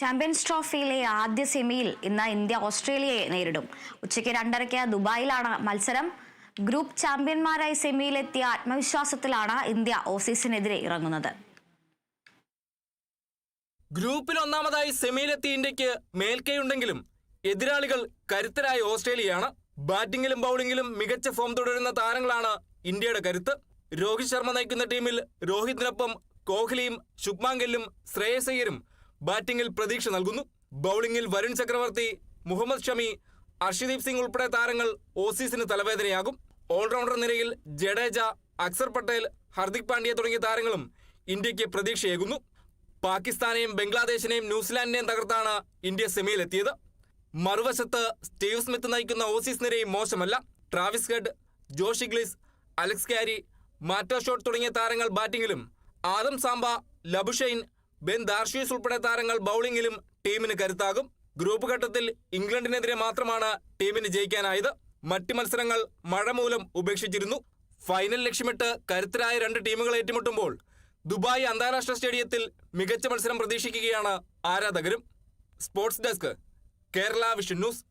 Champions ട്രോഫിയിലെ ആദ്യ സെമിയിൽ ഇന്ന് ഇന്ത്യ ഓസ്ട്രേലിയയെ നേരിടും. ഉച്ചയ്ക്ക് 2:30 ദുബായിലാണ് മത്സരം. ഗ്രൂപ്പ് ചാമ്പ്യന്മാരായി സെമിയിലെത്തിയ ആത്മവിശ്വാസത്തിലാണ് ഇന്ത്യ ഓസീസിനെതിരെ ഇറങ്ങുന്നത്. ഗ്രൂപ്പിൽ ഒന്നാമതായി സെമിയിലെത്തിയ ഇന്ത്യക്ക് മേൽക്കൈയുണ്ടെങ്കിലും എതിരാളികൾ കരുത്തരായ ഓസ്ട്രേലിയയാണ്. ബാറ്റിംഗിലും ബൗളിംഗിലും മികച്ച ഫോം തുടരുന്ന താരങ്ങളാണ് ഇന്ത്യയുടെ കരുത്ത്. രോഹിത് ശർമ്മ നയിക്കുന്ന ടീമിൽ രോഹിതിനൊപ്പം കോഹ്ലിയും ശുഭ്മാൻ ഗില്ലും ശ്രേയസ് അയ്യരും ബാറ്റിംഗിൽ പ്രതീക്ഷ നൽകുന്നു. ബൗളിംഗിൽ വരുൺ ചക്രവർത്തി, മുഹമ്മദ് ഷമി, അർഷദീപ് സിംഗ് ഉൾപ്പെടെ താരങ്ങൾ ഓസീസിന് തലവേദനയാകും. ഓൾറൗണ്ടർ നിരയിൽ ജഡേജ, അക്സർ പട്ടേൽ, ഹർദിക് പാണ്ഡ്യ തുടങ്ങിയ താരങ്ങളും ഇന്ത്യക്ക് പ്രതീക്ഷയേകുന്നു. പാകിസ്ഥാനെയും ബംഗ്ലാദേശിനെയും ന്യൂസിലാൻഡിനെയും തകർത്താണ് ഇന്ത്യ സെമിയിലെത്തിയത്. മറുവശത്ത് സ്റ്റീവ് സ്മിത്ത് നയിക്കുന്ന ഓസീസ് നിരയും മോശമല്ല. Travis Head, Josh Inglis, Alex Carey, മാറ്റോ ഷോട്ട് തുടങ്ങിയ താരങ്ങൾ ബാറ്റിംഗിലും Adam Zampa, Labuschagne, Ben Dwarshuis ഉൾപ്പെടെ താരങ്ങൾ ബൗളിംഗിലും ടീമിന് കരുത്താകും. ഗ്രൂപ്പ് ഘട്ടത്തിൽ ഇംഗ്ലണ്ടിനെതിരെ മാത്രമാണ് ടീമിന് ജയിക്കാനായത്. മറ്റ് മത്സരങ്ങൾ മഴ മൂലം ഉപേക്ഷിച്ചിരുന്നു. ഫൈനൽ ലക്ഷ്യമിട്ട് കരുത്തരായ 2 ടീമുകൾ ഏറ്റുമുട്ടുമ്പോൾ ദുബായ് അന്താരാഷ്ട്ര സ്റ്റേഡിയത്തിൽ മികച്ച മത്സരം പ്രതീക്ഷിക്കുകയാണ് ആരാധകരും. Sports desk, Kerala vision news.